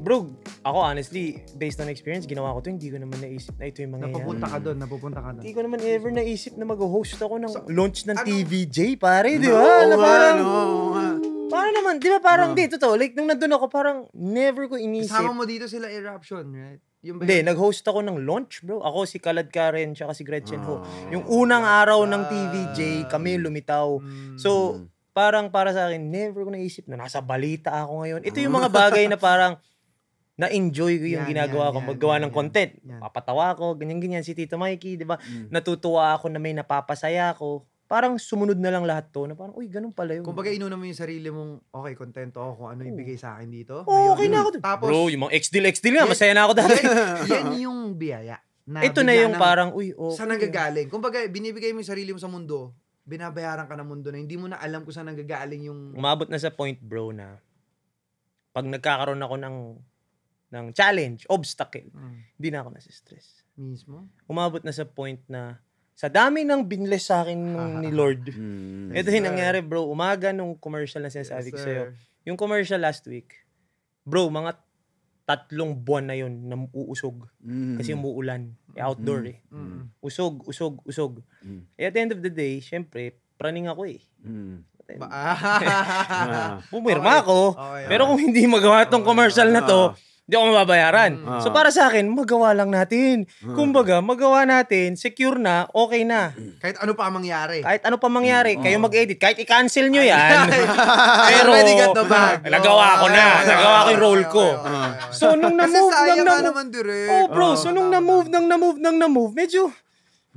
Bro, ako honestly, based on experience, ginawa ko to, hindi ko naman naisip na ito yung mga Napupunta ka doon. Hindi ko naman ever naisip na mag-host ako ng launch ng TVJ, pare, di ba? Na parang, parang naman, di ba parang dito to, like, nung nandun ako, parang never ko inisip. Kasama mo dito sila Eruption, right? Hindi, nag-host ako ng launch, bro. Ako, si Kalad Karen, tsaka si Gretchen Ho. Yung unang araw ng TVJ, kami lumitaw. So, parang para sa akin, never ko naisip na nasa balita ako ngayon. Ito yung mga bagay na parang na-enjoy ko yung ginagawa ko, maggawa ng content. Papatawa ko, ganyan-ganyan. Si Tito Mikey, di ba? Natutuwa ako na may napapasaya ako. Parang sumunod na lang lahat to. Na parang, uy, ganun pala yun. Kung baga inuna mo yung sarili mong, okay, kontento ako kung ano ibigay sa akin dito. Okay na ako. Tapos, bro, yung mga X-deal nga, masaya na ako dati. yan yung biyaya. Ito na yung parang, uy, okay. Saan nanggagaling? Kung baga, binibigay mo yung sarili mo sa mundo, binabayaran ka ng mundo na hindi mo na alam kung saan nanggagaling yung... Umabot na sa point, bro, na pag nagkakaroon ako ng challenge, obstacle, hindi na ako nasa-stress. Mismo? Umabot na sa point na sa dami ng binless sa akin ni Lord. Ito yung nangyari, bro. Umaga nung commercial na sinasabi ko sa'yo. Yung commercial last week, bro, mga 3 buwan na yun na uusog. Kasi umuulan. Outdoor eh. Usog. Eh, at the end of the day, syempre, praning ako eh. Pumirma ako. Pero kung hindi magawa tong commercial na to, hindi ako mababayaran. So para sa akin, magawa lang natin. Kumbaga, magawa natin, secure na, okay na. Kahit ano pa mangyari. Kayo mag-edit. Kahit i-cancel nyo yan. Pero, nagawa ko na. Nagawa ko yung role ko. So, nung na-move, so nung na-move, medyo,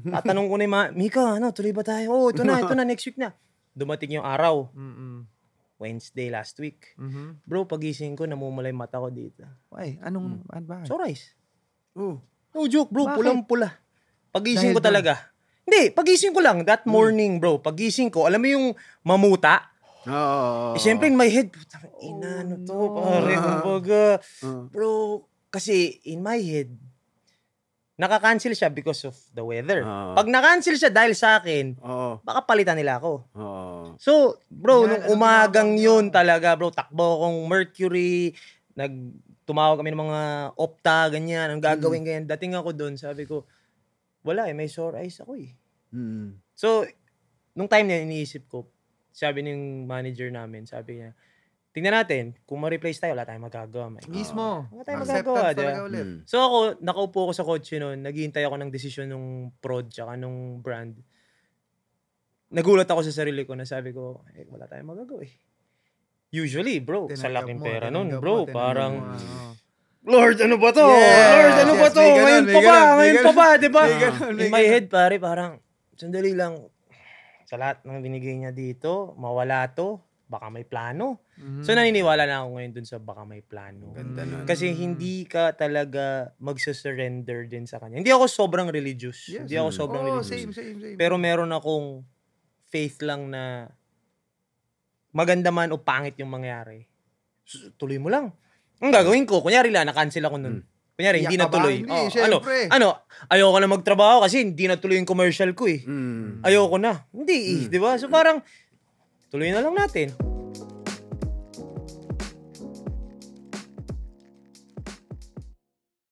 tatanong ko na yung mga, Mika, tuloy ba tayo? Ito na, next week na. Dumating yung araw. Wednesday last week. Bro, pagising ko, namumula yung mata ko dito. Why? Ano ba? Sore-eyes. No joke, bro. Bakit? Pulang-pula. Pagising Dahil ko talaga. Hindi, pagising ko lang. That morning, bro. Pagising ko, alam mo yung mamuta? Siyempre, in my head, putang ina, ano to? Pare, kumbaga. Bro, kasi in my head, naka-cancel siya because of the weather. Pag na-cancel siya dahil sa akin, baka palitan nila ako. So, bro, nung umagang yun talaga, bro, takbo akong Mercury, tumawag kami ng mga opta, ganyan, ang gagawin ganyan. Dating ako doon, sabi ko, wala may sore eyes ako eh. So, nung time na iniisip ko, sabi ng manager namin, sabi niya, tingnan natin, kung ma-replace tayo, wala tayong magagawa. Mismo. Wala tayong magagawa. So ako, nakaupo ko sa kotse noon, naghihintay ako ng desisyon ng prod tsaka nung brand. Nagulat ako sa sarili ko na sabi ko, wala tayong magagawa eh. Usually, bro, sa laking pera noon, bro, parang, Lord, ano ba to? Lord, ano ba to? Ngayon pa ba? Diba? In my head, pare, parang, sandali lang, sa lahat ng binigay niya dito, mawala to, baka may plano. So naniniwala na ako ngayon dun sa baka may plano. Kasi hindi ka talaga magsa-surrender din sa kanya. Hindi ako sobrang religious. Hindi ako sobrang religious. Same. Pero meron akong faith lang na maganda man o pangit yung mangyari. Tuloy mo lang. Ang gagawin ko, kunyari lang, na-cancel ako nun. Kunyari, hindi natuloy. Ayoko na magtrabaho kasi hindi natuloy yung commercial ko eh. Ayoko na. Hindi eh, di ba? So parang, tuloy na lang natin.